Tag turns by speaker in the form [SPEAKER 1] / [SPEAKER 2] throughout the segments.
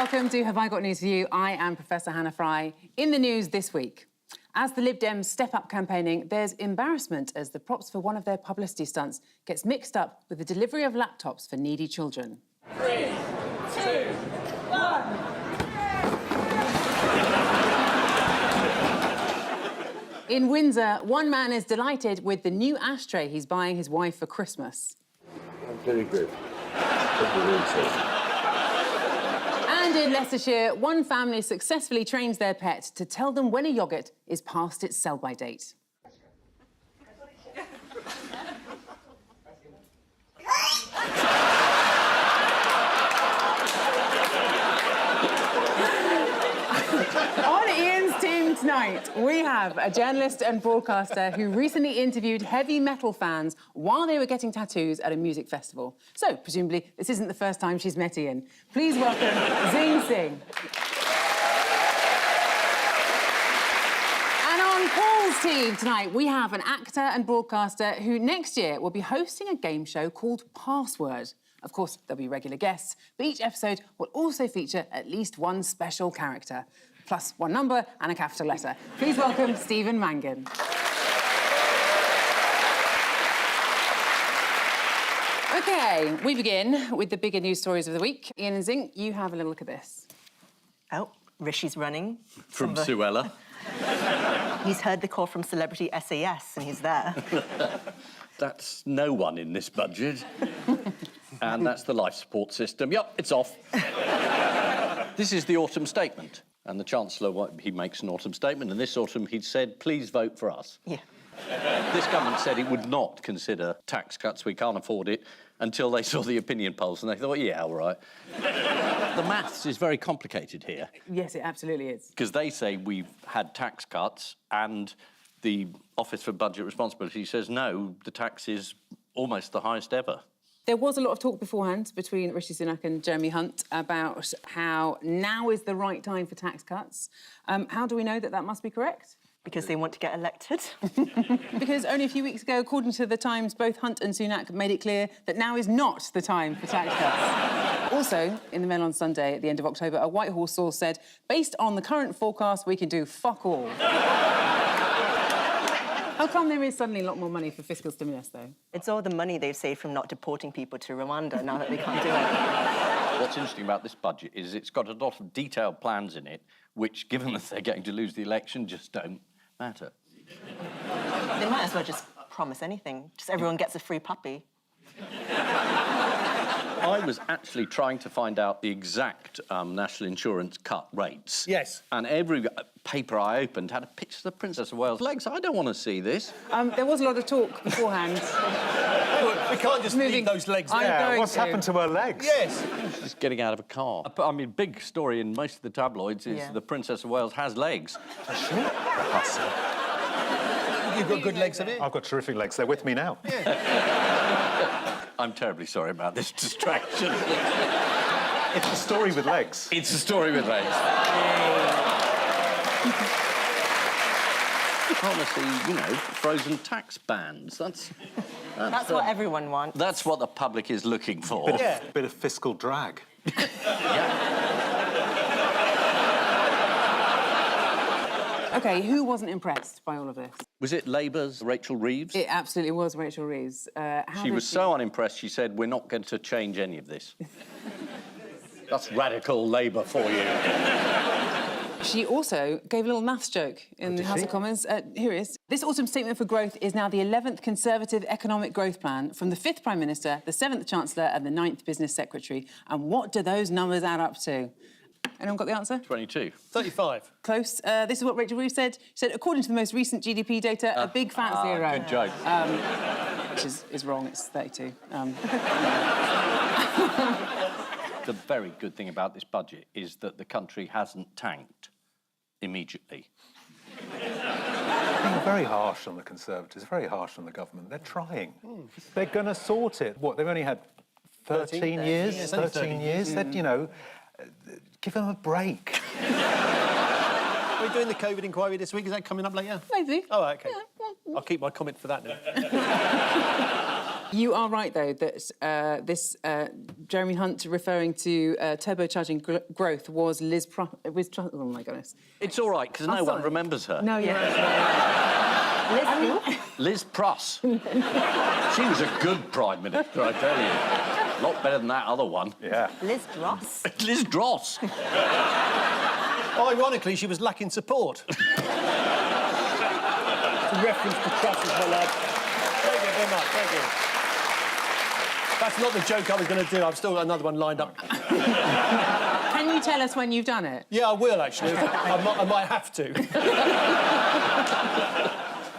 [SPEAKER 1] welcome to Have I Got News For You? I am Professor Hannah Fry. In the news this week, as the Lib Dems step up campaigning, there's embarrassment as the props for one of their publicity stunts gets mixed up with the delivery of laptops for needy children.
[SPEAKER 2] 3, 2, 1...
[SPEAKER 1] In Windsor, one man is delighted with the new ashtray he's buying his wife for Christmas.
[SPEAKER 3] Very good.
[SPEAKER 1] And in Leicestershire, one family successfully trains their pet to tell them when a yoghurt is past its sell-by date. On Ian's team tonight, we have a journalist and broadcaster who recently interviewed heavy metal fans while they were getting tattoos at a music festival. So, presumably, this isn't the first time she's met Ian. Please welcome Zing. And on Paul's team tonight, we have an actor and broadcaster who next year will be hosting a game show called Password. Of course, there'll be regular guests, but each episode will also feature at least one special character, plus one number and a capital letter. Please welcome Stephen Mangan. OK, we begin with the bigger news stories of the week. Ian and Zing, you have a little look at this.
[SPEAKER 4] Oh, Rishi's running.
[SPEAKER 5] From Suella.
[SPEAKER 4] He's heard the call from celebrity SAS and he's there.
[SPEAKER 5] That's no one in this budget. And that's the life support system. Yep, it's off. This is the autumn statement. And the Chancellor, he makes an autumn statement, and this autumn he'd said, please vote for us.
[SPEAKER 4] Yeah.
[SPEAKER 5] This government said it would not consider tax cuts, we can't afford it, until they saw the opinion polls, and they thought, yeah, all right. The maths is very complicated here.
[SPEAKER 1] Yes, it absolutely is.
[SPEAKER 5] Because they say we've had tax cuts, and the Office for Budget Responsibility says, no, the tax is almost the highest ever.
[SPEAKER 1] There was a lot of talk beforehand between Rishi Sunak and Jeremy Hunt about how now is the right time for tax cuts. How do we know that that must be correct?
[SPEAKER 4] Because they want to get elected.
[SPEAKER 1] Because only a few weeks ago, according to the Times, both Hunt and Sunak made it clear that now is not the time for tax cuts. Also, in the Mail on Sunday at the end of October, a Whitehall source said, based on the current forecast, we can do fuck all. How come there is suddenly a lot more money for fiscal stimulus, though?
[SPEAKER 4] It's all the money they've saved from not deporting people to Rwanda now that they can't do it.
[SPEAKER 5] What's interesting about this budget is it's got a lot of detailed plans in it, which, given that they're going to lose the election, just don't matter.
[SPEAKER 4] They might as well just promise anything. Just everyone gets a free puppy.
[SPEAKER 5] I was actually trying to find out the exact national insurance cut rates.
[SPEAKER 2] Yes.
[SPEAKER 5] And every paper I opened had a picture of the Princess of Wales' legs. I don't want to see this.
[SPEAKER 1] There was a lot of talk beforehand.
[SPEAKER 2] We can't just leave those legs there.
[SPEAKER 1] Yeah,
[SPEAKER 6] what's happened to her legs?
[SPEAKER 2] Yes.
[SPEAKER 5] She's getting out of a car. I mean, big story in most of the tabloids is the Princess of Wales has legs.
[SPEAKER 2] You've got good legs, have you?
[SPEAKER 6] I've got terrific legs. They're with me now.
[SPEAKER 2] Yeah.
[SPEAKER 5] I'm terribly sorry about this distraction.
[SPEAKER 6] It's a story with legs.
[SPEAKER 5] It's a story with legs. Honestly, you know, frozen tax bans. That's
[SPEAKER 4] what everyone wants.
[SPEAKER 5] That's what the public is looking for.
[SPEAKER 6] Bit of fiscal drag.
[SPEAKER 1] OK, who wasn't impressed by all of this?
[SPEAKER 5] Was it Labour's Rachel Reeves?
[SPEAKER 1] It absolutely was Rachel Reeves.
[SPEAKER 5] She was so unimpressed, she said, we're not going to change any of this. That's radical Labour for you.
[SPEAKER 1] She also gave a little maths joke in the House of Commons. Here it is. This autumn statement for growth is now the 11th Conservative economic growth plan from the 5th Prime Minister, the 7th Chancellor and the 9th Business Secretary. And what do those numbers add up to? Anyone got the answer?
[SPEAKER 5] 22.
[SPEAKER 2] 35.
[SPEAKER 1] Close. This is what Rachel Reeves said. She said, according to the most recent GDP data, a big fat zero.
[SPEAKER 5] Good joke.
[SPEAKER 1] Which is wrong, it's 32.
[SPEAKER 5] The very good thing about this budget is that the country hasn't tanked immediately.
[SPEAKER 6] Being very harsh on the Conservatives, very harsh on the government. They're trying. They're going to sort it. What, they've only had 13 years?
[SPEAKER 2] Yeah,
[SPEAKER 6] 13 years? You know, give them a break.
[SPEAKER 2] Are we doing the COVID inquiry this week? Is that coming up later?
[SPEAKER 1] Maybe.
[SPEAKER 2] Oh, OK.
[SPEAKER 1] Yeah, well,
[SPEAKER 2] I'll keep my comment for that now.
[SPEAKER 1] You are right, though, that this Jeremy Hunt referring to turbocharging growth was Liz Truss. Oh, my goodness.
[SPEAKER 5] It's all right, because no one remembers her.
[SPEAKER 1] No, you're actually right.
[SPEAKER 4] Liz who?
[SPEAKER 5] Liz Truss. She was a good Prime Minister, I tell you. A lot better than that other one.
[SPEAKER 6] Yeah.
[SPEAKER 4] Liz Dross?
[SPEAKER 5] Liz Dross.
[SPEAKER 2] Ironically, she was lacking support. It's a reference to Truss as well, lad. Thank you very much, thank you. That's not the joke I was going to do. I've still got another one lined up.
[SPEAKER 1] Can you tell us when you've done it?
[SPEAKER 2] Yeah, I will, actually. I might have to.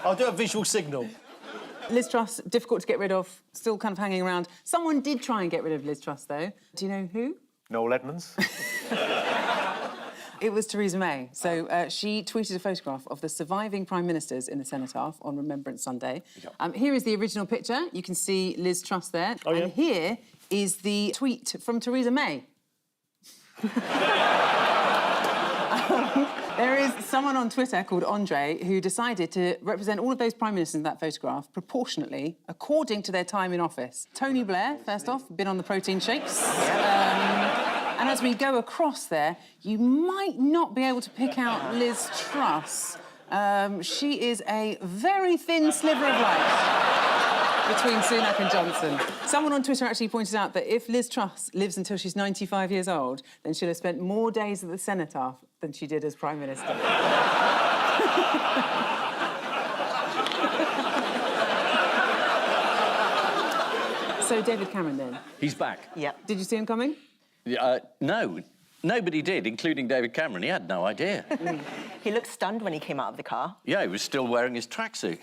[SPEAKER 2] I'll do a visual signal.
[SPEAKER 1] Liz Truss, difficult to get rid of, still kind of hanging around. Someone did try and get rid of Liz Truss, though. Do you know who?
[SPEAKER 6] Noel Edmonds.
[SPEAKER 1] It was Theresa May. So she tweeted a photograph of the surviving Prime Ministers in the Cenotaph on Remembrance Sunday. Yep. Here is the original picture. You can see Liz Truss there.
[SPEAKER 2] Oh, yeah?
[SPEAKER 1] And here is the tweet from Theresa May. There is someone on Twitter called Andre who decided to represent all of those Prime Ministers in that photograph proportionately according to their time in office. Tony Blair, first off, been on the protein shakes. And as we go across there, you might not be able to pick out Liz Truss. She is a very thin sliver of light between Sunak and Johnson. Someone on Twitter actually pointed out that if Liz Truss lives until she's 95 years old, then she'll have spent more days at the Cenotaph than she did as Prime Minister. So David Cameron, then?
[SPEAKER 5] He's back.
[SPEAKER 4] Yep.
[SPEAKER 1] Did you see him coming?
[SPEAKER 5] No. Nobody did, including David Cameron. He had no idea.
[SPEAKER 4] He looked stunned when he came out of the car.
[SPEAKER 5] Yeah, he was still wearing his tracksuit.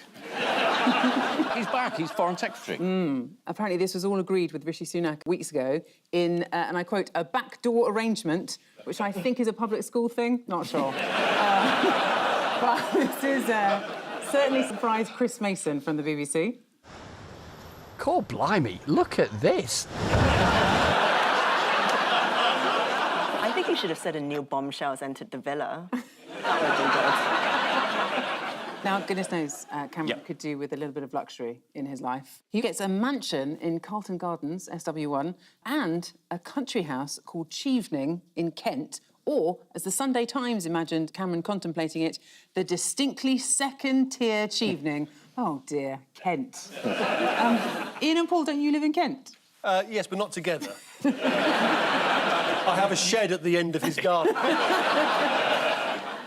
[SPEAKER 5] He's back. He's Foreign Secretary.
[SPEAKER 1] Apparently this was all agreed with Rishi Sunak weeks ago in, and I quote, a backdoor arrangement, which I think is a public school thing. Not sure. But this is certainly surprised Chris Mason from the BBC.
[SPEAKER 3] God blimey, look at this.
[SPEAKER 4] I think he should have said a new bombshell has entered the villa. That would have been good.
[SPEAKER 1] Now, goodness knows, Cameron could do with a little bit of luxury in his life. He gets a mansion in Carlton Gardens, SW1, and a country house called Tsjeng in Kent, or, as the Sunday Times imagined Cameron contemplating it, the distinctly second-tier Tsjeng. Oh, dear, Kent. Ian and Paul, don't you live in Kent?
[SPEAKER 2] Yes, but not together. I have a shed at the end of his garden.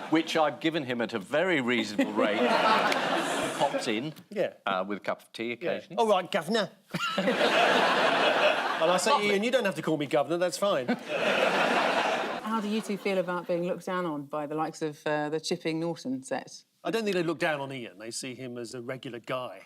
[SPEAKER 5] Which I've given him at a very reasonable rate. He pops in with a cup of tea occasionally.
[SPEAKER 2] All right, governor. And I say, Ian, you don't have to call me governor, that's fine.
[SPEAKER 1] How do you two feel about being looked down on by the likes of the Chipping Norton set?
[SPEAKER 2] I don't think they look down on Ian. They see him as a regular guy.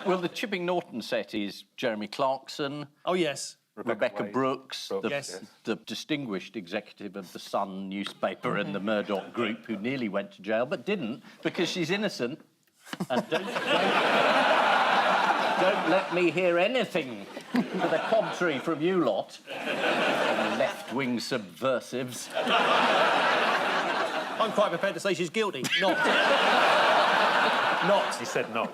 [SPEAKER 5] Well, the Chipping Norton set is Jeremy Clarkson.
[SPEAKER 2] Oh, yes.
[SPEAKER 5] Rebecca Brooks,
[SPEAKER 2] Yes.
[SPEAKER 5] the distinguished executive of the Sun newspaper and the Murdoch Group, who nearly went to jail but didn't because she's innocent. And don't let me hear anything to the contrary from you lot, left-wing subversives.
[SPEAKER 2] I'm quite prepared to say she's guilty. Not. Not.
[SPEAKER 6] He said no.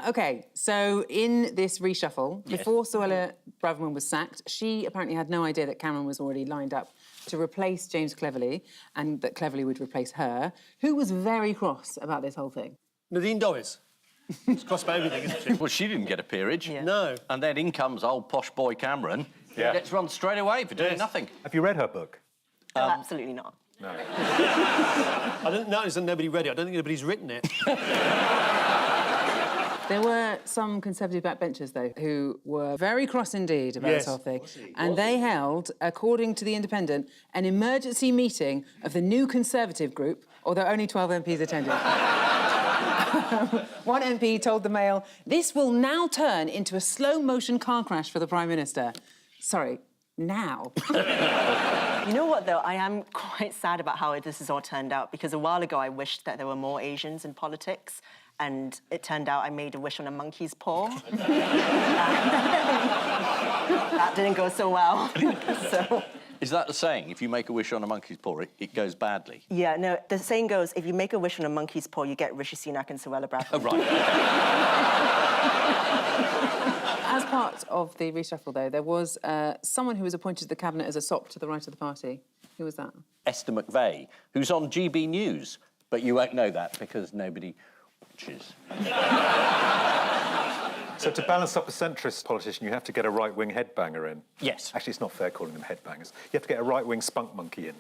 [SPEAKER 1] OK, so in this reshuffle, before Suella Braverman was sacked, she apparently had no idea that Cameron was already lined up to replace James Cleverly and that Cleverly would replace her. Who was very cross about this whole thing?
[SPEAKER 2] Nadine Dorries. It's cross about everything, isn't she?
[SPEAKER 5] Well, she didn't get a peerage.
[SPEAKER 4] Yeah.
[SPEAKER 2] No.
[SPEAKER 5] And then in comes old posh boy Cameron.
[SPEAKER 6] Yeah.
[SPEAKER 5] Gets run straight away for doing nothing.
[SPEAKER 6] Have you read her book?
[SPEAKER 4] Absolutely not.
[SPEAKER 6] No.
[SPEAKER 2] I didn't notice that nobody read it. I don't think anybody's written it.
[SPEAKER 1] There were some Conservative backbenchers, though, who were very cross indeed about this whole thing. And they held, according to The Independent, an emergency meeting of the new Conservative group, although only 12 MPs attended. One MP told the Mail, "This will now turn into a slow-motion car crash for the Prime Minister." Sorry, now.
[SPEAKER 4] You know what, though? I am quite sad about how this has all turned out, because a while ago I wished that there were more Asians in politics, and it turned out I made a wish on a monkey's paw. That didn't go so well. So
[SPEAKER 5] Is that the saying? If you make a wish on a monkey's paw, it goes badly?
[SPEAKER 4] Yeah, no, the saying goes, if you make a wish on a monkey's paw, you get Rishi Sunak and Suella Braverman.
[SPEAKER 5] Oh, right.
[SPEAKER 1] As part of the reshuffle, though, there was someone who was appointed to the cabinet as a SOP to the right of the party. Who was that?
[SPEAKER 5] Esther McVeigh, who's on GB News. But you won't know that because nobody watches.
[SPEAKER 6] So to balance up a centrist politician, you have to get a right-wing headbanger in.
[SPEAKER 5] Yes.
[SPEAKER 6] Actually, it's not fair calling them headbangers. You have to get a right-wing spunk monkey in.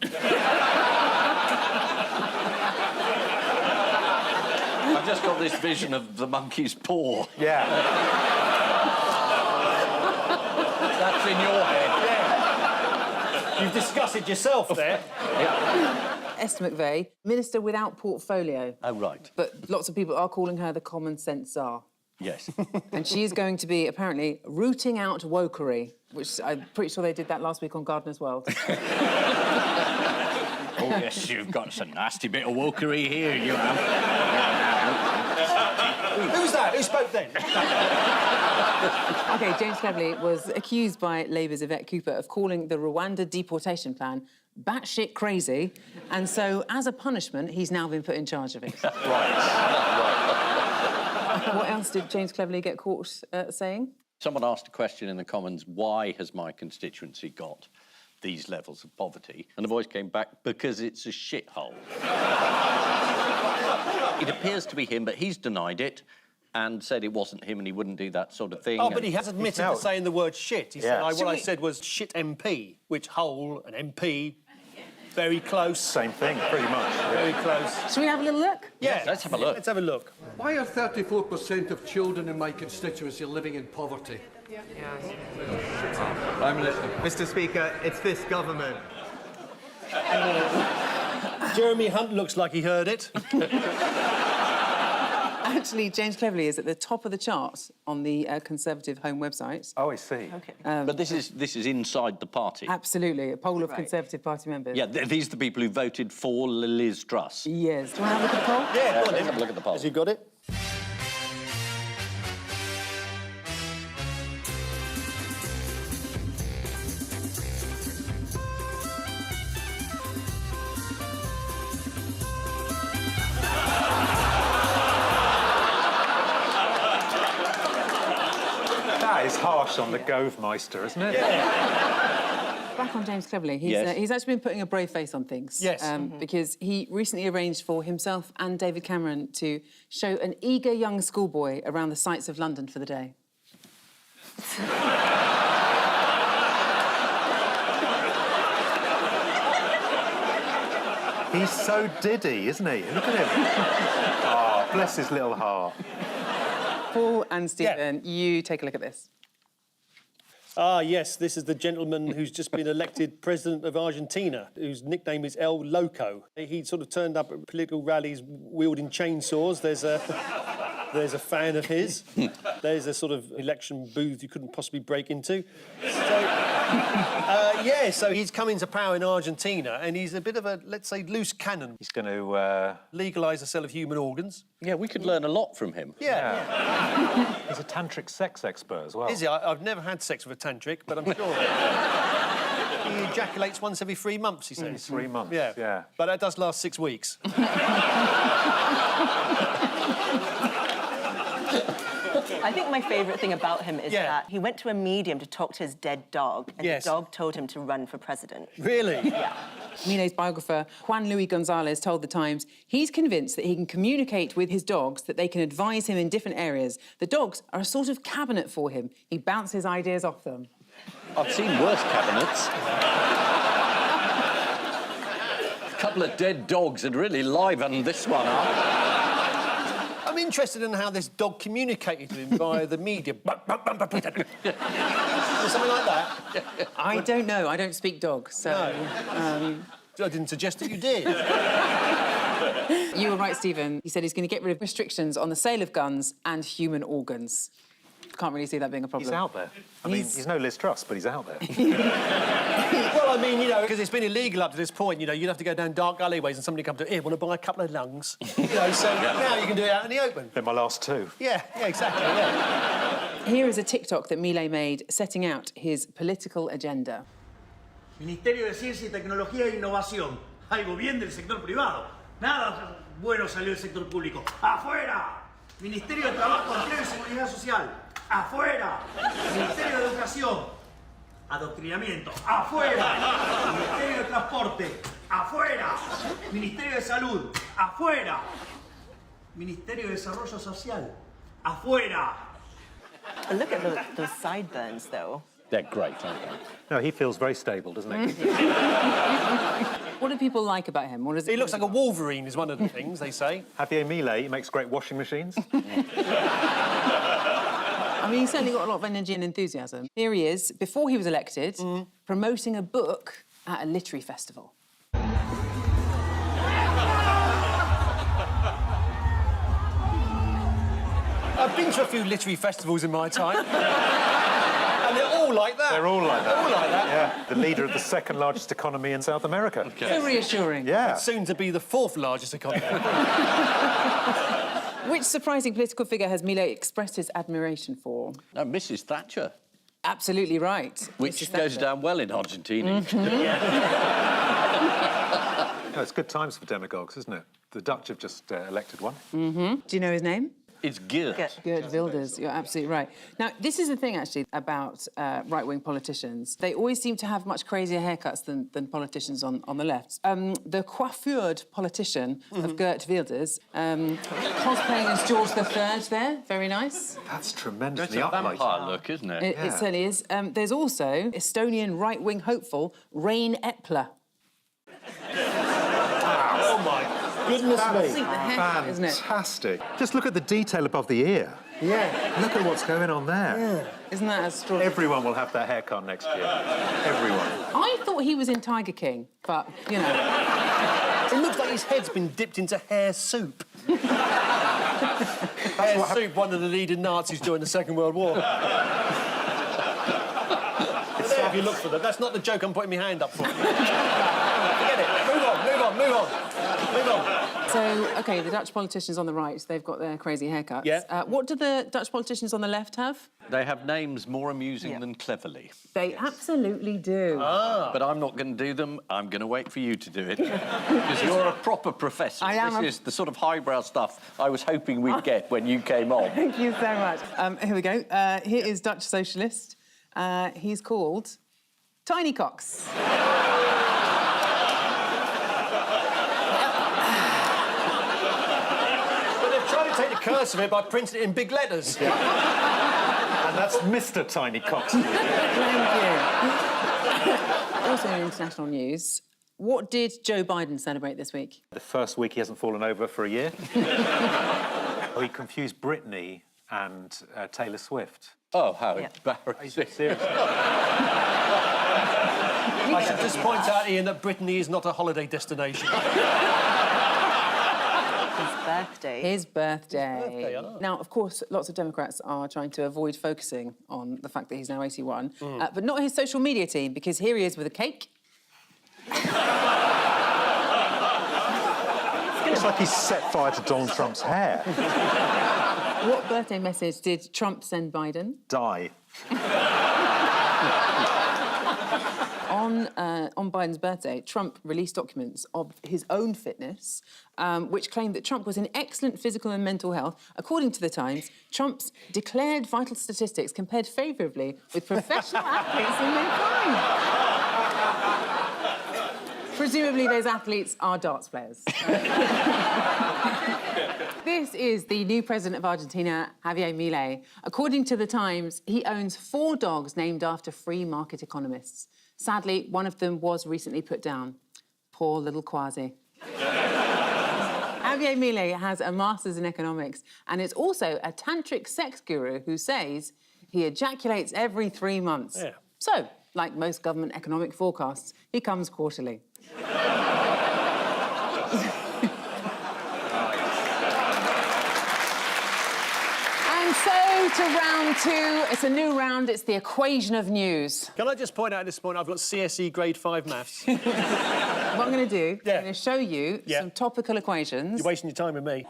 [SPEAKER 5] I've just got this vision of the monkey's paw.
[SPEAKER 6] Yeah.
[SPEAKER 5] That's in your head.
[SPEAKER 2] Yeah. You've discussed it yourself there.
[SPEAKER 5] Yeah.
[SPEAKER 1] Esther McVeigh, minister without portfolio.
[SPEAKER 5] Oh, right.
[SPEAKER 1] But lots of people are calling her the common sense czar.
[SPEAKER 5] Yes.
[SPEAKER 1] And she is going to be, apparently, rooting out wokery, which I'm pretty sure they did that last week on Gardener's World.
[SPEAKER 5] Oh, yes, you've got some nasty bit of wokery here, you have.
[SPEAKER 2] Who's that? Who spoke then?
[SPEAKER 1] OK, James Cleverly was accused by Labour's Yvette Cooper of calling the Rwanda deportation plan batshit crazy, and so, as a punishment, he's now been put in charge of it. What else did James Cleverly get caught saying?
[SPEAKER 5] Someone asked a question in the Commons, why has my constituency got these levels of poverty? And the voice came back, because it's a shithole. It appears to be him, but he's denied it and said it wasn't him and he wouldn't do that sort of thing.
[SPEAKER 2] Oh, but he has admitted to saying the word shit. He said,
[SPEAKER 6] Yeah.
[SPEAKER 2] what I said was shit MP, which hole and MP, very close.
[SPEAKER 6] Same thing, pretty much.
[SPEAKER 2] Very close.
[SPEAKER 1] Shall we have a little look?
[SPEAKER 2] Yeah,
[SPEAKER 5] let's have a look.
[SPEAKER 2] Let's have a look.
[SPEAKER 7] Why are 34% of children in my constituency living in poverty?
[SPEAKER 8] Prime Minister. Mr. Speaker, it's this government.
[SPEAKER 2] Jeremy Hunt looks like he heard it.
[SPEAKER 1] Actually, James Cleverly is at the top of the charts on the Conservative Home website.
[SPEAKER 6] Oh, I see.
[SPEAKER 4] Okay.
[SPEAKER 5] But this is inside the party.
[SPEAKER 1] Absolutely, a poll of
[SPEAKER 4] Right.
[SPEAKER 1] Conservative Party members.
[SPEAKER 5] Yeah, these are the people who voted for Liz Truss.
[SPEAKER 1] Yes. Do you want to have a look at the poll?
[SPEAKER 2] Yeah, go on
[SPEAKER 5] Let's
[SPEAKER 2] then.
[SPEAKER 5] have a look at the poll.
[SPEAKER 2] Has he got it?
[SPEAKER 6] That is harsh on the Govemeister, isn't it?
[SPEAKER 1] Back on James Cleverly, he's actually been putting a brave face on things.
[SPEAKER 2] Yes.
[SPEAKER 1] Because he recently arranged for himself and David Cameron to show an eager young schoolboy around the sights of London for the day.
[SPEAKER 6] He's so diddy, isn't he? Look at him. Oh, bless his little heart.
[SPEAKER 1] Paul and Stephen, you take a look at this.
[SPEAKER 2] Ah, yes, this is the gentleman who's just been elected president of Argentina, whose nickname is El Loco. He sort of turned up at political rallies wielding chainsaws. There's a fan of his. There's a sort of election booth you couldn't possibly break into. So he's come into power in Argentina, and he's a bit of a, let's say, loose cannon.
[SPEAKER 6] He's going to...
[SPEAKER 2] Legalise the sale of human organs.
[SPEAKER 5] Yeah, we could learn a lot from him.
[SPEAKER 2] Yeah.
[SPEAKER 6] He's a tantric sex expert as well.
[SPEAKER 2] Is he? I've never had sex with a tantric, but I'm sure. He ejaculates once every 3 months, he says.
[SPEAKER 6] 3 months,
[SPEAKER 2] Yeah.
[SPEAKER 6] yeah.
[SPEAKER 2] But that does last 6 weeks.
[SPEAKER 4] I think my favourite thing about him is that he went to a medium to talk to his dead dog, and the dog told him to run for president.
[SPEAKER 2] Really?
[SPEAKER 4] Yeah.
[SPEAKER 1] Mile's biographer, Juan Luis Gonzalez, told The Times he's convinced that he can communicate with his dogs, that they can advise him in different areas. The dogs are a sort of cabinet for him. He bounces ideas off them.
[SPEAKER 5] I've seen worse cabinets. A couple of dead dogs had really livened this one up.
[SPEAKER 2] I'm interested in how this dog communicated to him via the media. Something like that.
[SPEAKER 1] I don't know. I don't speak dog, so...
[SPEAKER 2] I didn't suggest that you did.
[SPEAKER 1] You were right, Stephen. He said he's going to get rid of restrictions on the sale of guns and human organs. Can't really see that being a problem.
[SPEAKER 6] He's out there. I mean, he's no Liz Truss, but he's out there.
[SPEAKER 2] Well, I mean, you know, because it's been illegal up to this point, you know, you'd have to go down dark alleyways and somebody come to, here, want to buy a couple of lungs? You know, so now you can do it out in the open.
[SPEAKER 6] They're my last two.
[SPEAKER 2] Yeah, exactly, yeah.
[SPEAKER 1] Here is a TikTok that Mile made setting out his political agenda.
[SPEAKER 9] Ministerio de Ciencia y Tecnología e Innovación. Algo bien del sector privado. Nada bueno salió del sector público. ¡Afuera! Ministerio de Trabajo, Empleo y Seguridad Social. ¡Afuera! Ministerio de Educación. Adoctrinamiento. ¡Afuera! Ministerio de Transporte. ¡Afuera! Ministerio de Salud. ¡Afuera! Ministerio de Desarrollo Social. ¡Afuera!
[SPEAKER 4] But look at those sideburns, though.
[SPEAKER 5] They're great, aren't they?
[SPEAKER 6] No, he feels very stable, doesn't he?
[SPEAKER 1] What do people like about him? What is
[SPEAKER 2] He looks like a Wolverine, is one of the things they say.
[SPEAKER 6] Javier Milei makes great washing machines.
[SPEAKER 1] I mean, he's certainly got a lot of energy and enthusiasm. Here he is, before he was elected, promoting a book at a literary festival.
[SPEAKER 2] I've been to a few literary festivals in my time. And they're all like that.
[SPEAKER 6] They're all like that.
[SPEAKER 2] All like that.
[SPEAKER 6] Yeah, the leader of the second largest economy in South America.
[SPEAKER 1] So reassuring.
[SPEAKER 6] Yeah.
[SPEAKER 2] Soon to be the fourth largest economy.
[SPEAKER 1] Which surprising political figure has Milei expressed his admiration for?
[SPEAKER 5] No, Mrs. Thatcher,
[SPEAKER 1] Absolutely right.
[SPEAKER 5] which
[SPEAKER 1] Mrs.
[SPEAKER 5] goes
[SPEAKER 1] Thatcher.
[SPEAKER 5] down well in Argentina.
[SPEAKER 6] No, it's good times for demagogues, isn't it? The Dutch have just elected one.
[SPEAKER 1] Do you know his name?
[SPEAKER 5] It's Geert.
[SPEAKER 1] Geert Wilders, you're absolutely right. Now, this is the thing, actually, about right-wing politicians. They always seem to have much crazier haircuts than politicians on the left. The coiffured politician of Geert Wilders, cosplaying as George III there, very nice.
[SPEAKER 6] That's tremendous.
[SPEAKER 5] It's a vampire look, isn't it?
[SPEAKER 1] It certainly is. There's also Estonian right-wing hopeful Rein Epler.
[SPEAKER 2] Oh, my goodness
[SPEAKER 1] I think
[SPEAKER 2] me.
[SPEAKER 1] the haircut, isn't it?
[SPEAKER 6] Fantastic. Just look at the detail above the ear.
[SPEAKER 1] Yeah.
[SPEAKER 6] Look at what's going on there.
[SPEAKER 1] Isn't that extraordinary?
[SPEAKER 6] Everyone will have that haircut next year. Everyone.
[SPEAKER 1] I thought he was in Tiger King, but, you know.
[SPEAKER 2] It looks like his head's been dipped into hair soup. Hair soup, one of the leading Nazis during the Second World War. There, if you look for them. That's not the joke I'm putting my hand up for. Forget it. Move on, move on, move on. Move on.
[SPEAKER 1] So, OK, the Dutch politicians on the right, they've got their crazy haircuts.
[SPEAKER 2] Yeah.
[SPEAKER 1] What do the Dutch politicians on the left have?
[SPEAKER 5] They have names more amusing than cleverly.
[SPEAKER 1] They absolutely do.
[SPEAKER 5] But I'm not going to do them. I'm going to wait for you to do it. Because you're a proper professor.
[SPEAKER 1] I am
[SPEAKER 5] This is the sort of highbrow stuff I was hoping we'd get when you came on.
[SPEAKER 1] Thank you so much. Here we go. Here is Dutch socialist. He's called Tiny Cox.
[SPEAKER 2] Trying to take the curse of it by printing it in big letters.
[SPEAKER 6] And that's Mr. Tiny Cox.
[SPEAKER 1] Thank you. Also in international news, what did Joe Biden celebrate this week?
[SPEAKER 6] The first week he hasn't fallen over for a year. He confused Britney and Taylor Swift.
[SPEAKER 5] Oh, how embarrassing.
[SPEAKER 6] Seriously.
[SPEAKER 2] I should just point out, Ian, that Brittany is not a holiday destination.
[SPEAKER 1] His birthday. Now, of course, lots of Democrats are trying to avoid focusing on the fact that he's now 81, but not his social media team, because here he is with a cake.
[SPEAKER 6] It's like he's set fire to Donald Trump's hair.
[SPEAKER 1] What birthday message did Trump send Biden?
[SPEAKER 6] Die.
[SPEAKER 1] On Biden's birthday, Trump released documents of his own fitness, which claimed that Trump was in excellent physical and mental health. According to The Times, Trump's declared vital statistics compared favourably with professional athletes in their prime. Presumably, those athletes are darts players. This is the new president of Argentina, Javier Milei. According to The Times, he owns 4 dogs named after free market economists. Sadly, one of them was recently put down. Poor little Quasi. Javier Milei has a master's in economics and is also a tantric sex guru who says he ejaculates every 3 months.
[SPEAKER 2] Yeah.
[SPEAKER 1] So, like most government economic forecasts, he comes quarterly. And so to round 2, it's a new round, it's the equation of news.
[SPEAKER 2] Can I just point out at this point, I've got CSE grade 5 maths.
[SPEAKER 1] What I'm going to do, I'm going to show you some topical equations.
[SPEAKER 2] You're wasting your time with me.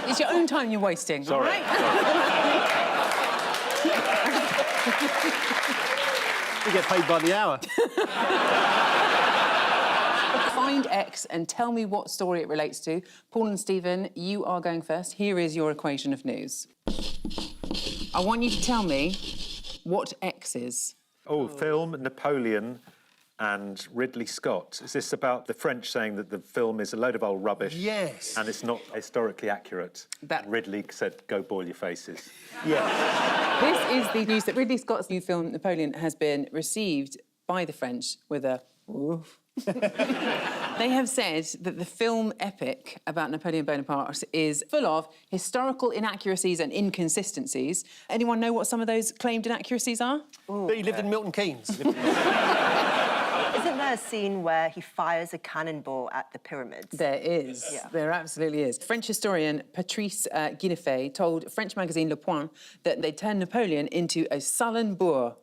[SPEAKER 1] It's your own time you're wasting, all right?
[SPEAKER 2] We get paid by the hour.
[SPEAKER 1] Find X and tell me what story it relates to. Paul and Stephen, you are going first. Here is your equation of news. I want you to tell me what X is.
[SPEAKER 6] Oh, film, Napoleon and Ridley Scott. Is this about the French saying that the film is a load of old rubbish?
[SPEAKER 2] Yes.
[SPEAKER 6] And it's not historically accurate?
[SPEAKER 1] That-
[SPEAKER 6] Ridley said, go boil your faces.
[SPEAKER 2] Yes.
[SPEAKER 1] This is the news that Ridley Scott's new film, Napoleon, has been received by the French with a woof. They have said that the film epic about Napoleon Bonaparte is full of historical inaccuracies and inconsistencies. Anyone know what some of those claimed inaccuracies are?
[SPEAKER 2] But he lived in Milton Keynes.
[SPEAKER 4] Isn't there a scene where he fires a cannonball at the pyramids?
[SPEAKER 1] There is.
[SPEAKER 4] Yeah.
[SPEAKER 1] There absolutely is. French historian Patrice Guinefet told French magazine Le Point that they turned Napoleon into a sullen boor.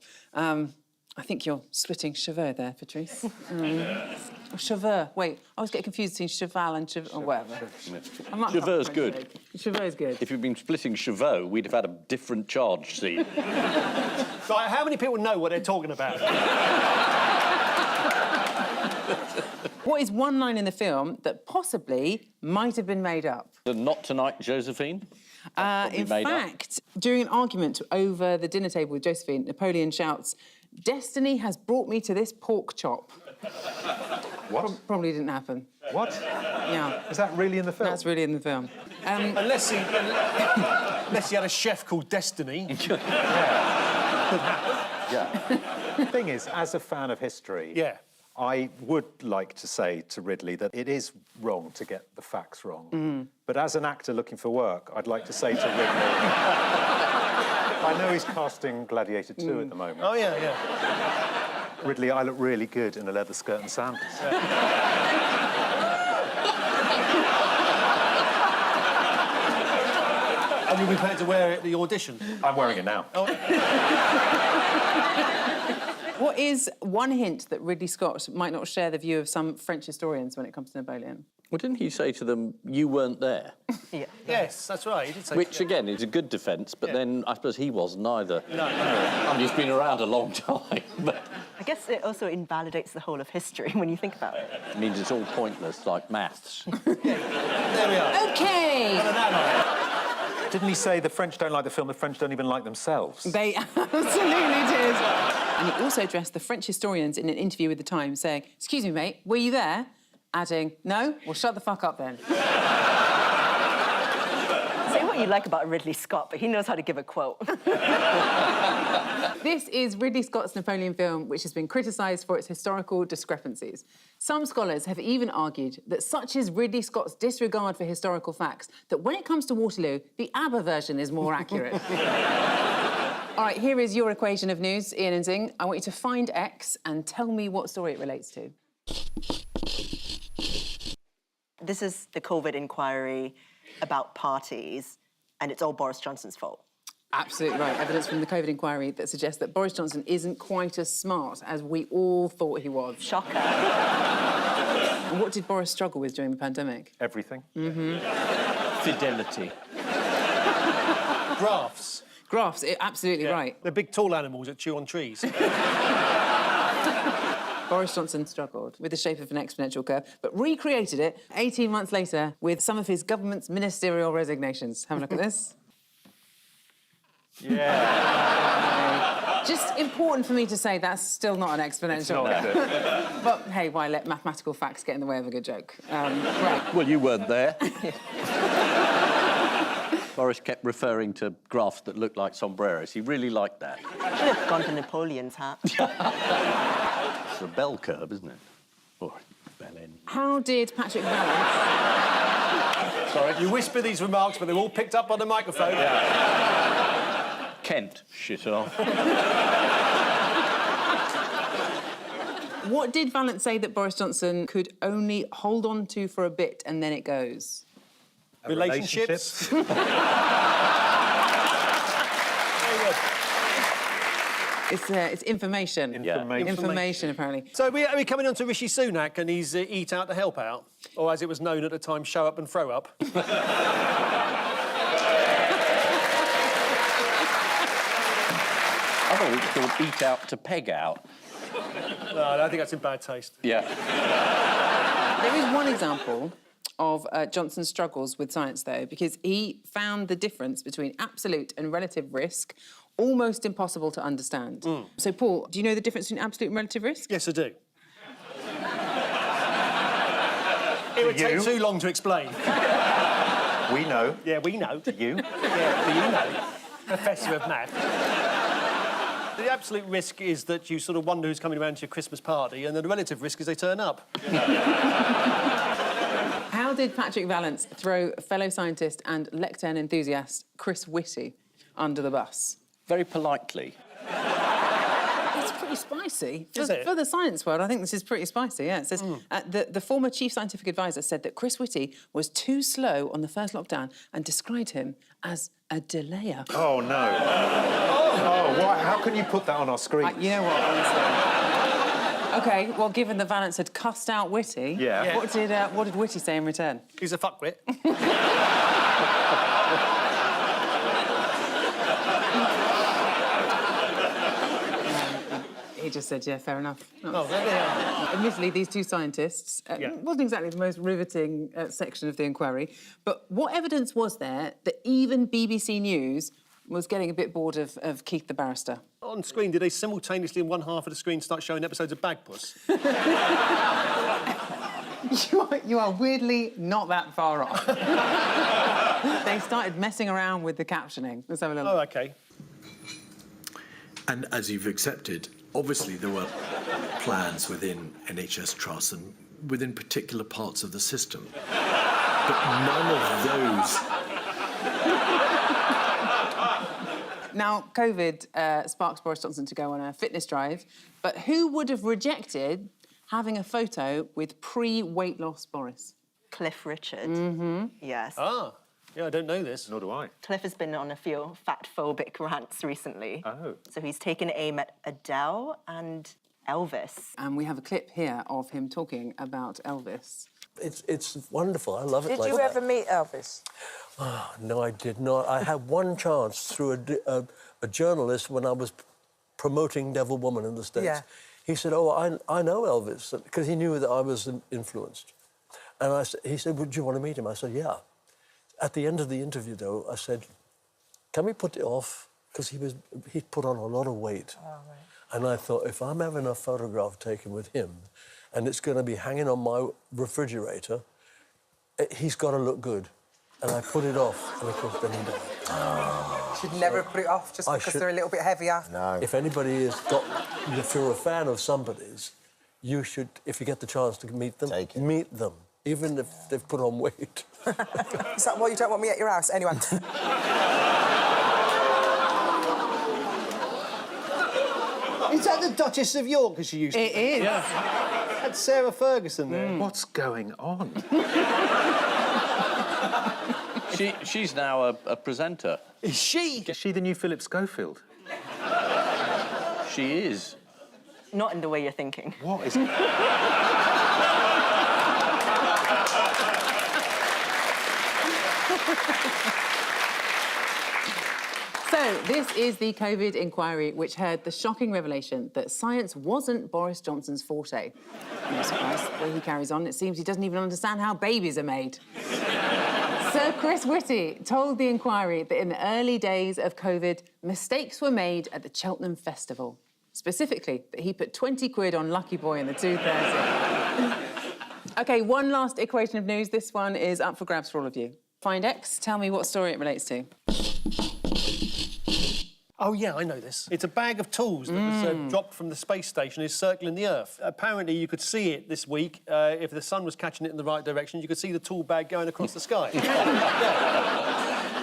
[SPEAKER 1] I think you're splitting cheveux there, Patrice. Cheveux. Wait, I always get confused between cheval and cheval, or whatever.
[SPEAKER 5] Cheveux's good.
[SPEAKER 1] Cheveux's good.
[SPEAKER 5] If you'd been splitting chevaux, we'd have had a different charge scene.
[SPEAKER 2] Right, how many people know what they're talking about?
[SPEAKER 1] What is one line in the film that possibly might have been made up?
[SPEAKER 5] Not tonight, Josephine?
[SPEAKER 1] In fact, during an argument over the dinner table with Josephine, Napoleon shouts, "Destiny has brought me to this pork chop."
[SPEAKER 6] What?
[SPEAKER 1] Probably didn't happen.
[SPEAKER 6] What?
[SPEAKER 1] Yeah.
[SPEAKER 6] Is that really in the film?
[SPEAKER 1] That's really in the film.
[SPEAKER 2] Unless he had a chef called Destiny.
[SPEAKER 6] The thing is, as a fan of history,
[SPEAKER 2] Yeah.
[SPEAKER 6] I would like to say to Ridley that it is wrong to get the facts wrong. But as an actor looking for work, I'd like to say to Ridley... I know he's casting Gladiator 2 at the moment.
[SPEAKER 2] Oh, yeah, yeah.
[SPEAKER 6] Ridley, I look really good in a leather skirt and sandals.
[SPEAKER 2] And you'll be prepared to wear it at the audition?
[SPEAKER 6] I'm wearing it now.
[SPEAKER 1] What is one hint that Ridley Scott might not share the view of some French historians when it comes to Napoleon?
[SPEAKER 5] Well, didn't he say to them, you weren't there?
[SPEAKER 4] Yeah.
[SPEAKER 2] Yes, that's right. He did say
[SPEAKER 5] Which, again, is a good defence, but then I suppose he wasn't either.
[SPEAKER 2] No.
[SPEAKER 5] I mean, he's been around a long time, but...
[SPEAKER 4] I guess it also invalidates the whole of history when you think about it.
[SPEAKER 5] It means it's all pointless, like maths.
[SPEAKER 2] There we are.
[SPEAKER 1] OK!
[SPEAKER 6] Didn't he say the French don't like the film, the French don't even like themselves?
[SPEAKER 1] They absolutely did. And he also addressed the French historians in an interview with The Times, saying, "Excuse me, mate, were you there?" Adding, "No? Well, shut the fuck up then."
[SPEAKER 4] Say what you like about Ridley Scott, but he knows how to give a quote.
[SPEAKER 1] This is Ridley Scott's Napoleon film, which has been criticised for its historical discrepancies. Some scholars have even argued that such is Ridley Scott's disregard for historical facts that when it comes to Waterloo, the ABBA version is more accurate. All right, here is your equation of news, Ian and Zing. I want you to find X and tell me what story it relates to.
[SPEAKER 4] This is the COVID inquiry about parties, and it's all Boris Johnson's fault.
[SPEAKER 1] Absolutely right. Evidence from the COVID inquiry that suggests that Boris Johnson isn't quite as smart as we all thought he was.
[SPEAKER 4] Shocker.
[SPEAKER 1] And what did Boris struggle with during the pandemic?
[SPEAKER 6] Everything.
[SPEAKER 2] Fidelity. Graphs.
[SPEAKER 1] Graphs, absolutely right.
[SPEAKER 2] They're big, tall animals that chew on trees.
[SPEAKER 1] Boris Johnson struggled with the shape of an exponential curve, but recreated it 18 months later with some of his government's ministerial resignations. Have a look at this.
[SPEAKER 6] Yeah.
[SPEAKER 1] Just important for me to say that's still not an exponential curve. But hey, why let mathematical facts get in the way of a good joke? Right.
[SPEAKER 5] Well, you weren't there. Boris kept referring to graphs that looked like sombreros. He really liked that.
[SPEAKER 4] Should have gone for Napoleon's hat.
[SPEAKER 5] It's a bell curve, isn't it? Or bell end.
[SPEAKER 1] How did Patrick Vallance...
[SPEAKER 2] Sorry, you whisper these remarks, but they're all picked up on the microphone.
[SPEAKER 5] Kent, shit off.
[SPEAKER 1] What did Vallance say that Boris Johnson could only hold on to for a bit and then it goes?
[SPEAKER 2] Relationships.
[SPEAKER 1] It's information.
[SPEAKER 6] Information.
[SPEAKER 1] Apparently.
[SPEAKER 2] So are we coming on to Rishi Sunak and he's eat out to help out? Or as it was known at the time, show up and throw up?
[SPEAKER 5] model called Eat Out to Peg Out.
[SPEAKER 2] No, I don't think that's in bad taste.
[SPEAKER 5] Yeah.
[SPEAKER 1] There is one example of Johnson's struggles with science, though, because he found the difference between absolute and relative risk almost impossible to understand. So, Paul, do you know the difference between absolute and relative risk?
[SPEAKER 2] Yes, I do. It would take too long to explain.
[SPEAKER 6] We know.
[SPEAKER 2] Yeah, we know.
[SPEAKER 6] Do you?
[SPEAKER 2] Yeah, do you know? Professor of math. The absolute risk is that you sort of wonder who's coming around to your Christmas party, and the relative risk is they turn up.
[SPEAKER 1] How did Patrick Vallance throw fellow scientist and lectern enthusiast Chris Whitty under the bus?
[SPEAKER 5] Very politely.
[SPEAKER 1] It's pretty spicy.
[SPEAKER 2] Is it?
[SPEAKER 1] For the science world, I think this is pretty spicy, yeah. It says, the former chief scientific advisor said that Chris Whitty was too slow on the first lockdown and described him as a delayer.
[SPEAKER 6] Oh, no. Oh, what? How can you put that on our screen?
[SPEAKER 1] You know what, honestly. OK, well, given that Vallance had cussed out Whitty,
[SPEAKER 6] Yeah.
[SPEAKER 1] what did Whitty say in return?
[SPEAKER 2] He's a fuckwit.
[SPEAKER 1] He just said, yeah, fair enough.
[SPEAKER 2] Oh, there they are.
[SPEAKER 1] Admittedly, these two scientists wasn't exactly the most riveting section of the inquiry, but what evidence was there that even BBC News was getting a bit bored of Keith the barrister?
[SPEAKER 2] On screen, did they simultaneously in one half of the screen start showing episodes of Bagpuss?
[SPEAKER 1] You are weirdly not that far off. They started messing around with the captioning. Let's have a little.
[SPEAKER 2] Oh, OK.
[SPEAKER 10] And as you've accepted, obviously there were plans within NHS trusts and within particular parts of the system. But none of those...
[SPEAKER 1] Now, COVID sparks Boris Johnson to go on a fitness drive, but who would have rejected having a photo with pre-weight loss Boris?
[SPEAKER 4] Cliff Richard. Yes.
[SPEAKER 2] Ah, yeah, I don't know this.
[SPEAKER 6] Nor do I.
[SPEAKER 4] Cliff has been on a few fat-phobic rants recently.
[SPEAKER 6] Oh.
[SPEAKER 4] So he's taken aim at Adele and Elvis.
[SPEAKER 1] And we have a clip here of him talking about Elvis.
[SPEAKER 11] It's wonderful. I love it.
[SPEAKER 12] Did you ever meet Elvis?
[SPEAKER 11] Oh, no, I did not. I had one chance through a journalist when I was promoting Devil Woman in the States.
[SPEAKER 12] Yeah.
[SPEAKER 11] He said, oh, I know Elvis, because he knew that I was influenced. And he said, would you want to meet him? I said, yeah. At the end of the interview, though, I said, can we put it off? Because he'd put on a lot of weight.
[SPEAKER 12] Oh, right.
[SPEAKER 11] And I thought, if I'm having a photograph taken with him and it's going to be hanging on my refrigerator, he's got to look good. And I put it off, and of course, then he died.
[SPEAKER 12] Should never put it off just because they're a little bit heavier.
[SPEAKER 11] No. If anybody has got... If you're a fan of somebody's, you should, if you get the chance to meet them, meet them, even if they've put on weight.
[SPEAKER 12] Is that why you don't want me at your house? Anyway.
[SPEAKER 2] Is that the Duchess of York, as she used to
[SPEAKER 1] It is.
[SPEAKER 2] Yeah. That's Sarah Ferguson there.
[SPEAKER 6] What's going on?
[SPEAKER 5] She's now a presenter.
[SPEAKER 2] Is she?
[SPEAKER 6] Is she the new Philip Schofield?
[SPEAKER 5] She is.
[SPEAKER 4] Not in the way you're thinking.
[SPEAKER 6] What is...
[SPEAKER 1] So, this is the COVID inquiry which heard the shocking revelation that science wasn't Boris Johnson's forte. No surprise, the way he carries on, it seems he doesn't even understand how babies are made. Sir Chris Whitty told the inquiry that in the early days of COVID, mistakes were made at the Cheltenham Festival. Specifically, that he put 20 quid on Lucky Boy in the 230. OK, one last equation of news. This one is up for grabs for all of you. Find X, tell me what story it relates to.
[SPEAKER 2] Oh, yeah, I know this. It's a bag of tools that was dropped from the space station is circling the Earth. Apparently, you could see it this week. If the sun was catching it in the right direction, you could see the tool bag going across the sky. Yeah.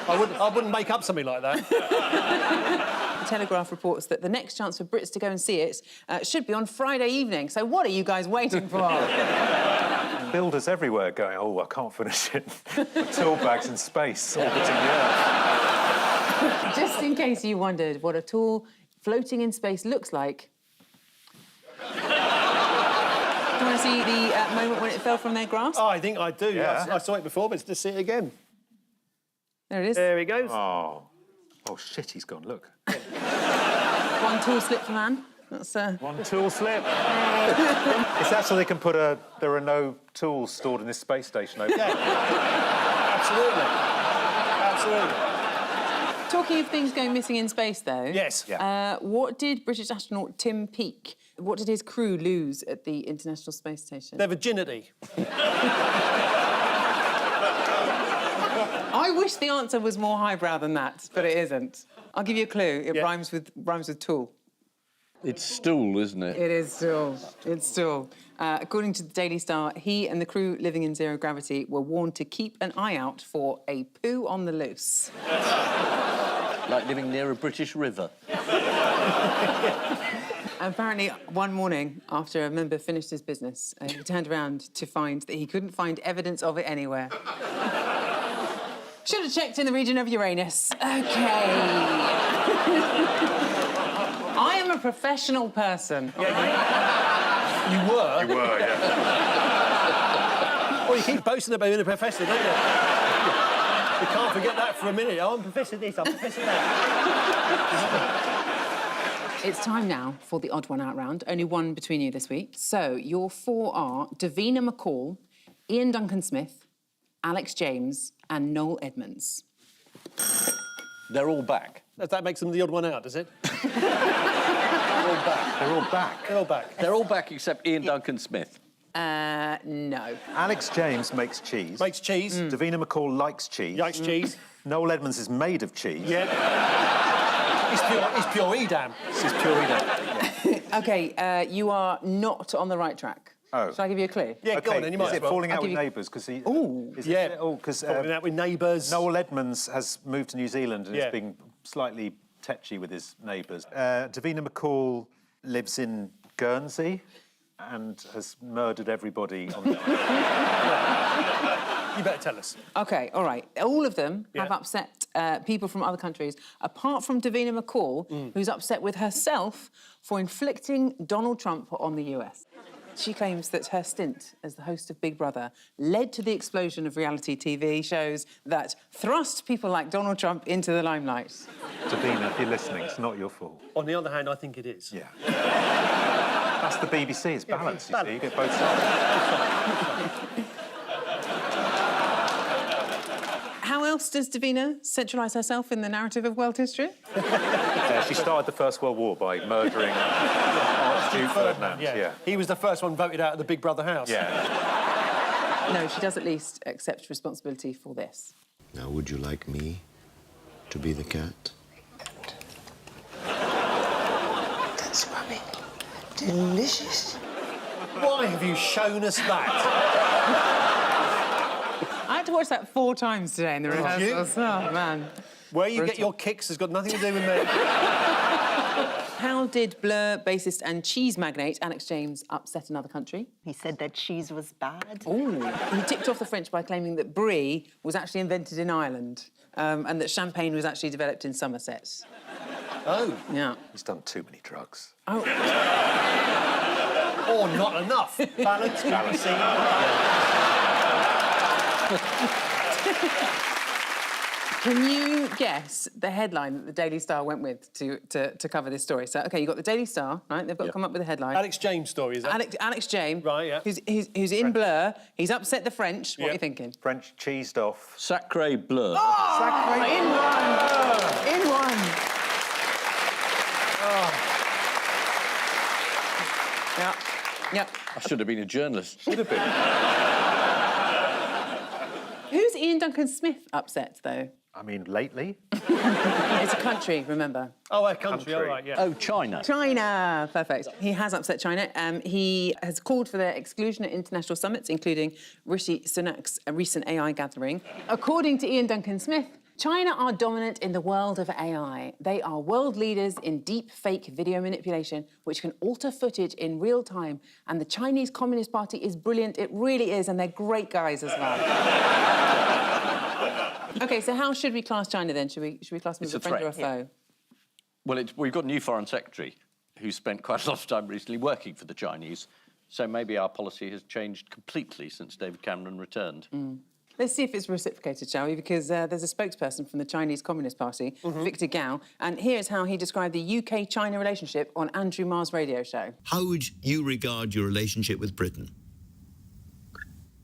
[SPEAKER 2] I wouldn't make up something like that.
[SPEAKER 1] The Telegraph reports that the next chance for Brits to go and see it should be on Friday evening. So what are you guys waiting for?
[SPEAKER 6] Builders everywhere going, oh, I can't finish it. Tool bags in space orbiting the Earth.
[SPEAKER 1] Just in case you wondered what a tool floating in space looks like. Do you want to see the moment when it fell from their grasp?
[SPEAKER 2] Oh, I think I do.
[SPEAKER 6] Yeah.
[SPEAKER 2] I saw it before, but it's to see it again.
[SPEAKER 1] There it is.
[SPEAKER 2] There he goes.
[SPEAKER 6] Oh, shit, he's gone, look.
[SPEAKER 1] One tool slip for man. That's
[SPEAKER 6] One tool slip. Is that so they can put there are no tools stored in this space station over there?
[SPEAKER 2] Absolutely. Absolutely.
[SPEAKER 1] Talking of things going missing in space, though.
[SPEAKER 2] Yes.
[SPEAKER 1] What did British astronaut Tim Peake, what did his crew lose at the International Space Station?
[SPEAKER 2] Their virginity.
[SPEAKER 1] I wish the answer was more highbrow than that, but it isn't. I'll give you a clue. It rhymes with tool.
[SPEAKER 5] It's stool, isn't it?
[SPEAKER 1] It is stool. It's stool. According to the Daily Star, he and the crew living in zero gravity were warned to keep an eye out for a poo on the loose.
[SPEAKER 5] Like living near a British river.
[SPEAKER 1] Apparently, one morning, after a member finished his business, he turned around to find that he couldn't find evidence of it anywhere. Should have checked in the region of Uranus. OK. I am a professional person.
[SPEAKER 2] You were?
[SPEAKER 6] You were, yeah.
[SPEAKER 2] Well, you keep boasting about being a professor, don't you? You can't forget that for a minute. Oh, I'm Professor this, I'm Professor that.
[SPEAKER 1] It's time now for the odd one out round. Only one between you this week. So your four are Davina McCall, Ian Duncan-Smith, Alex James and Noel Edmonds.
[SPEAKER 5] They're all back.
[SPEAKER 2] That makes them the odd one out, does it?
[SPEAKER 5] They're all back.
[SPEAKER 6] They're all back.
[SPEAKER 2] They're all back.
[SPEAKER 5] They're all back except Ian Duncan-Smith.
[SPEAKER 1] No.
[SPEAKER 6] Alex James makes cheese.
[SPEAKER 2] Makes cheese.
[SPEAKER 6] Davina McCall likes cheese.
[SPEAKER 2] Likes cheese.
[SPEAKER 6] Noel Edmonds is made of cheese.
[SPEAKER 2] Yeah. It's pure Edam.
[SPEAKER 6] This is pure Edam.
[SPEAKER 1] OK, you are not on the right track.
[SPEAKER 6] Oh.
[SPEAKER 1] Shall I give you a clue?
[SPEAKER 2] Yeah, go on then, you might
[SPEAKER 6] Is
[SPEAKER 2] as
[SPEAKER 6] it
[SPEAKER 2] well.
[SPEAKER 6] falling out
[SPEAKER 1] I'll
[SPEAKER 6] with
[SPEAKER 1] give you-
[SPEAKER 6] neighbours? Because he...
[SPEAKER 1] Ooh.
[SPEAKER 2] Yeah.
[SPEAKER 6] Oh, because...
[SPEAKER 2] Falling out with neighbours.
[SPEAKER 6] Noel Edmonds has moved to New Zealand and
[SPEAKER 2] Yeah.
[SPEAKER 6] is being slightly tetchy with his neighbours. Davina McCall lives in Guernsey and has murdered everybody on the island.
[SPEAKER 2] You better tell us.
[SPEAKER 1] OK, all right. All of them
[SPEAKER 2] Yeah.
[SPEAKER 1] have upset people from other countries, apart from Davina McCall, who's upset with herself for inflicting Donald Trump on the US. She claims that her stint as the host of Big Brother led to the explosion of reality TV shows that thrust people like Donald Trump into the limelight.
[SPEAKER 6] Davina, if you're listening, it's not your fault.
[SPEAKER 2] On the other hand, I think it is.
[SPEAKER 6] Yeah. That's the BBC. It's balanced, you see. You get both sides.
[SPEAKER 1] How else does Davina centralise herself in the narrative of world history?
[SPEAKER 6] She started the First World War by murdering Archduke Ferdinand.
[SPEAKER 2] Yeah. He was the first one voted out of the Big Brother house.
[SPEAKER 6] Yeah.
[SPEAKER 1] No, she does at least accept responsibility for this.
[SPEAKER 13] Now, would you like me to be the cat?
[SPEAKER 12] That's yummy. Delicious.
[SPEAKER 2] Why have you shown us that?
[SPEAKER 1] I had to watch that 4 times today in the rehearsals. Oh, man.
[SPEAKER 2] Where you get your kicks has got nothing to do with me.
[SPEAKER 1] How did Blur bassist and cheese magnate Alex James upset another country?
[SPEAKER 4] He said that cheese was bad.
[SPEAKER 1] Ooh. He ticked off the French by claiming that brie was actually invented in Ireland and that champagne was actually developed in Somerset.
[SPEAKER 2] Oh.
[SPEAKER 1] Yeah.
[SPEAKER 6] He's done too many drugs.
[SPEAKER 1] Oh.
[SPEAKER 2] Or not enough. Balance, balancing.
[SPEAKER 1] Can you guess the headline that the Daily Star went with to cover this story? So, OK, you've got the Daily Star, right? They've got to come up with a headline.
[SPEAKER 2] Alex James story, is that?
[SPEAKER 1] Alex James.
[SPEAKER 2] Right, yeah.
[SPEAKER 1] Who's in Blur. He's upset the French. What are you thinking?
[SPEAKER 6] French cheesed off.
[SPEAKER 5] Sacré bleu.
[SPEAKER 1] Oh, in one! In one!
[SPEAKER 2] Oh.
[SPEAKER 1] Yeah. Yep.
[SPEAKER 5] I should have been a journalist.
[SPEAKER 6] Should have been.
[SPEAKER 1] Who's Ian Duncan-Smith upset, though?
[SPEAKER 6] I mean, lately?
[SPEAKER 1] It's a country, remember.
[SPEAKER 2] Oh, a country, all right, yeah.
[SPEAKER 5] Oh, China.
[SPEAKER 1] China, perfect. He has upset China. He has called for their exclusion at international summits, including Rishi Sunak's recent AI gathering. According to Ian Duncan-Smith, China are dominant in the world of AI. They are world leaders in deep fake video manipulation, which can alter footage in real time. And the Chinese Communist Party is brilliant. It really is, and they're great guys as well. OK, so how should we class China, then? Should we class them as a friend or a foe?
[SPEAKER 5] Well, we've got a new foreign secretary who spent quite a lot of time recently working for the Chinese, so maybe our policy has changed completely since David Cameron returned.
[SPEAKER 1] Let's see if it's reciprocated, shall we? Because there's a spokesperson from the Chinese Communist Party, Victor Gao, and here's how he described the UK-China relationship on Andrew Marr's radio show.
[SPEAKER 14] How would you regard your relationship with Britain?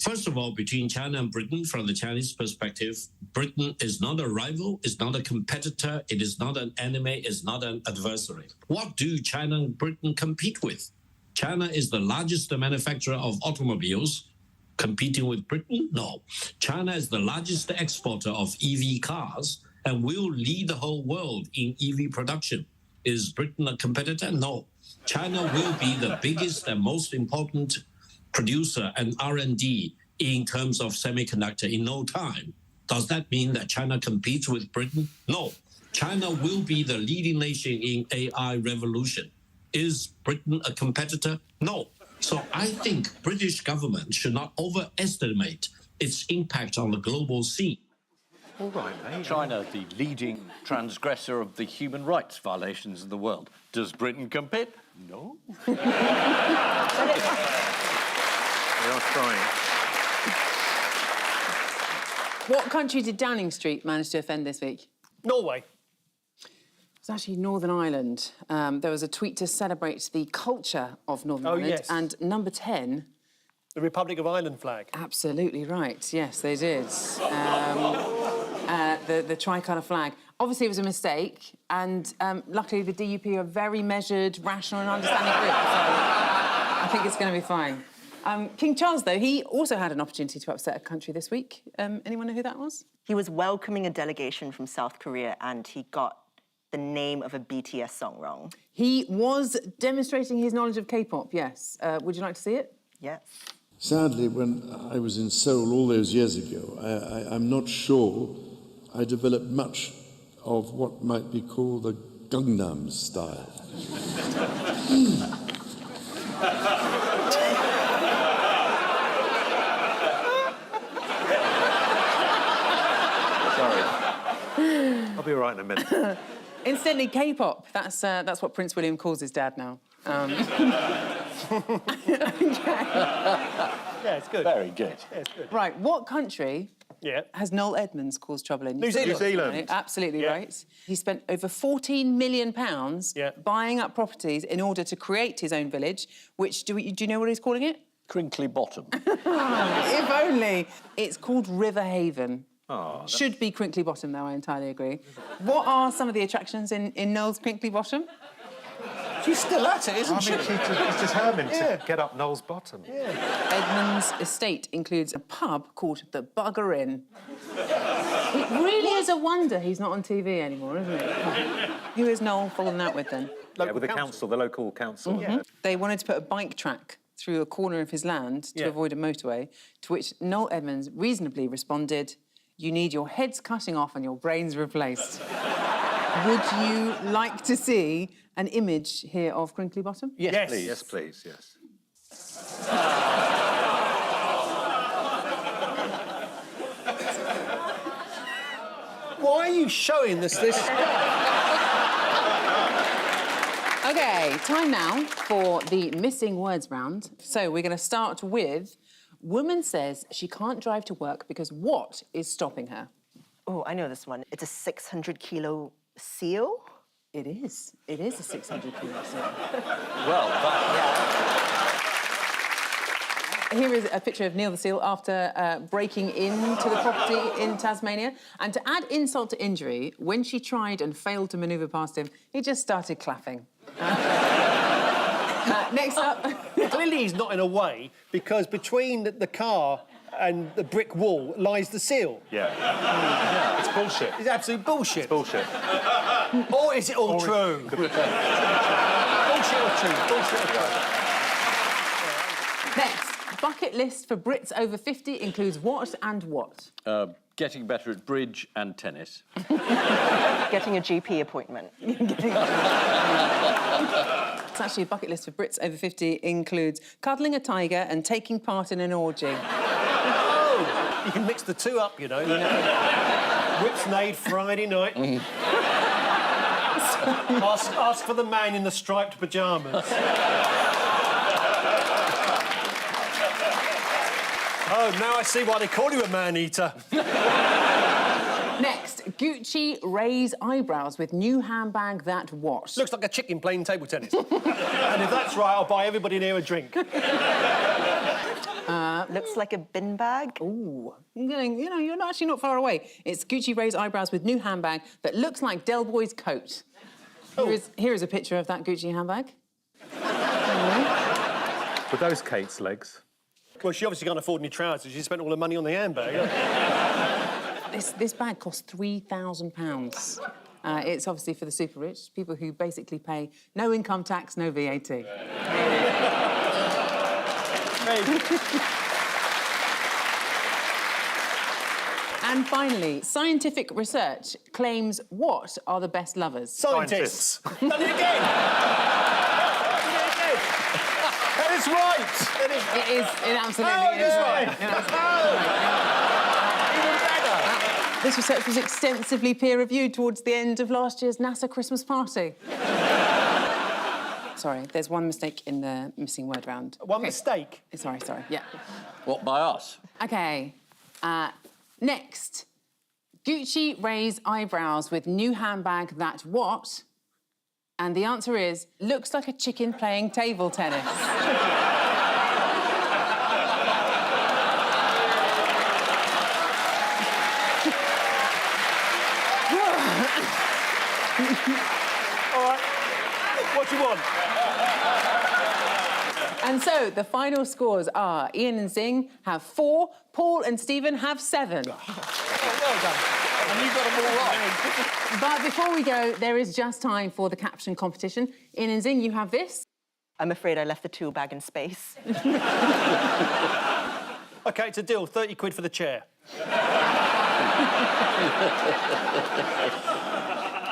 [SPEAKER 15] First of all, between China and Britain, from the Chinese perspective, Britain is not a rival, is not a competitor, it is not an enemy, is not an adversary. What do China and Britain compete with? China is the largest manufacturer of automobiles. Competing with Britain? No. China is the largest exporter of EV cars and will lead the whole world in EV production. Is Britain a competitor? No. China will be the biggest and most important producer and R&D in terms of semiconductor in no time. Does that mean that China competes with Britain? No. China will be the leading nation in AI revolution. Is Britain a competitor? No. So I think British government should not overestimate its impact on the global scene.
[SPEAKER 6] All right, mate.
[SPEAKER 5] China, the leading transgressor of the human rights violations in the world. Does Britain compete? No.
[SPEAKER 6] They are trying.
[SPEAKER 1] What country did Downing Street manage to offend this week?
[SPEAKER 2] Norway.
[SPEAKER 1] It's actually Northern Ireland. There was a tweet to celebrate the culture of Northern Ireland.
[SPEAKER 2] Yes.
[SPEAKER 1] And number 10...
[SPEAKER 2] The Republic of Ireland flag.
[SPEAKER 1] Absolutely right. Yes, they did. The tricolour flag. Obviously, it was a mistake. And luckily, the DUP are a very measured, rational and understanding group. So I think it's going to be fine. King Charles, though, he also had an opportunity to upset a country this week. Anyone know who that was?
[SPEAKER 4] He was welcoming a delegation from South Korea and he got the name of a BTS song wrong.
[SPEAKER 1] He was demonstrating his knowledge of K-pop, yes. Would you like to see it?
[SPEAKER 4] Yes.
[SPEAKER 16] Sadly, when I was in Seoul all those years ago, I'm not sure I developed much of what might be called the Gangnam style.
[SPEAKER 6] I'll be all right in a minute.
[SPEAKER 1] Incidentally, K-pop, that's what Prince William calls his dad now.
[SPEAKER 2] Yeah, it's good.
[SPEAKER 5] Very good.
[SPEAKER 2] Yeah, it's good.
[SPEAKER 1] Right, what country has Noel Edmonds caused trouble in?
[SPEAKER 2] New Zealand.
[SPEAKER 1] Absolutely right. He spent over £14 million buying up properties in order to create his own village, which, do you know what he's calling it?
[SPEAKER 5] Crinkly Bottom.
[SPEAKER 1] If only. It's called River Haven.
[SPEAKER 6] Oh,
[SPEAKER 1] Should be Crinkly Bottom, though, I entirely agree. What are some of the attractions in Noel's Crinkly Bottom?
[SPEAKER 2] She's still at it, isn't she?
[SPEAKER 6] She's determined to get up Noel's bottom.
[SPEAKER 1] Edmonds' estate includes a pub called the Bugger Inn. It really is a wonder he's not on TV anymore, isn't it? Who is Noel falling out with, then?
[SPEAKER 6] Yeah, with the council, the local council. Yeah.
[SPEAKER 1] They wanted to put a bike track through a corner of his land to avoid a motorway, to which Noel Edmonds reasonably responded, "You need your heads cutting off and your brains replaced." Would you like to see an image here of Crinkly Bottom?
[SPEAKER 6] Yes, please. Yes, please, yes.
[SPEAKER 2] Why are you showing this?
[SPEAKER 1] OK, time now for the missing words round. So we're going to start with, woman says she can't drive to work because what is stopping her?
[SPEAKER 4] Oh, I know this one. It's a 600-kilo seal?
[SPEAKER 1] It is. It is a 600-kilo seal.
[SPEAKER 5] Well,
[SPEAKER 1] Here is a picture of Neil the seal after breaking into the property in Tasmania. And to add insult to injury, when she tried and failed to manoeuvre past him, he just started clapping. Next up...
[SPEAKER 2] Clearly he's not in a way, because between the car and the brick wall lies the seal.
[SPEAKER 6] Yeah. It's bullshit.
[SPEAKER 2] It's absolute bullshit.
[SPEAKER 6] It's bullshit.
[SPEAKER 2] Or is it all true? Bullshit or true? Bullshit or true?
[SPEAKER 1] Next, bucket list for Brits over 50 includes what and what?
[SPEAKER 5] getting better at bridge and tennis.
[SPEAKER 4] Getting a GP appointment.
[SPEAKER 1] It's actually a bucket list for Brits over 50 includes cuddling a tiger and taking part in an orgy.
[SPEAKER 2] Oh! You can mix the two up, you know. Whipsnade Friday night. Ask for the man in the striped pyjamas. Oh, now I see why they call you a man-eater.
[SPEAKER 1] Next, Gucci raise eyebrows with new handbag that what?
[SPEAKER 2] Looks like a chicken playing table tennis. And if that's right, I'll buy everybody in here a drink.
[SPEAKER 4] Looks like a bin bag.
[SPEAKER 1] Ooh, you're actually not far away. It's Gucci raised eyebrows with new handbag that looks like Del Boy's coat. Here is a picture of that Gucci handbag.
[SPEAKER 6] Were those Kate's legs?
[SPEAKER 2] Well, she obviously can't afford any trousers. She spent all the money on the handbag.
[SPEAKER 1] This bag costs £3,000. It's obviously for the super rich, people who basically pay no income tax, no VAT. And finally, scientific research claims what are the best lovers?
[SPEAKER 2] Scientists. Done it again. That is right.
[SPEAKER 1] It absolutely is right.
[SPEAKER 2] Even better.
[SPEAKER 1] This research was extensively peer-reviewed towards the end of last year's NASA Christmas party. Sorry, there's one mistake in the missing word round.
[SPEAKER 2] One mistake?
[SPEAKER 1] Sorry, yeah.
[SPEAKER 5] What, by us?
[SPEAKER 1] OK. Next. Gucci raise eyebrows with new handbag that what? And the answer is, looks like a chicken playing table tennis.
[SPEAKER 2] All right. What do you want?
[SPEAKER 1] And so the final scores are Ian and Zing have 4, Paul and Stephen have 7.
[SPEAKER 2] Well done.
[SPEAKER 5] And you got them all right.
[SPEAKER 1] But before we go, there is just time for the caption competition. Ian and Zing, you have this.
[SPEAKER 4] I'm afraid I left the tool bag in space.
[SPEAKER 2] OK, it's a deal. 30 quid for the chair.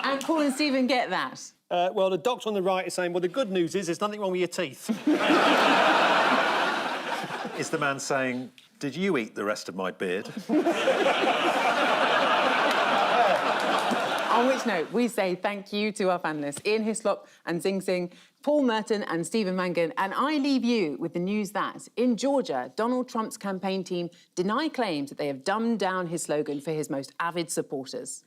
[SPEAKER 1] And Paul and Stephen get that.
[SPEAKER 2] Well, the doctor on the right is saying, well, the good news is there's nothing wrong with your teeth.
[SPEAKER 6] Is the man saying, did you eat the rest of my beard?
[SPEAKER 1] On which note, we say thank you to our panellists, Ian Hislop and Zing, Paul Merton and Stephen Mangan. And I leave you with the news that, in Georgia, Donald Trump's campaign team deny claims that they have dumbed down his slogan for his most avid supporters.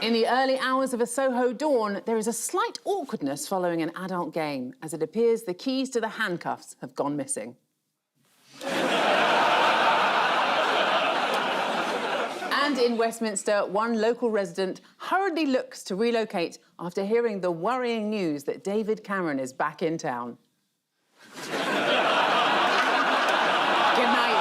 [SPEAKER 1] In the early hours of a Soho dawn, there is a slight awkwardness following an adult game, as it appears the keys to the handcuffs have gone missing. And in Westminster, one local resident hurriedly looks to relocate after hearing the worrying news that David Cameron is back in town. Good night.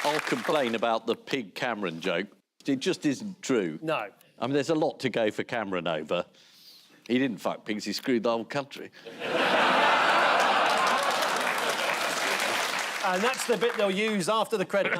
[SPEAKER 5] I'll complain about the pig Cameron joke. It just isn't true.
[SPEAKER 2] No.
[SPEAKER 5] I mean, there's a lot to go for Cameron over. He didn't fuck pigs, he screwed the whole country.
[SPEAKER 2] And that's the bit they'll use after the credits.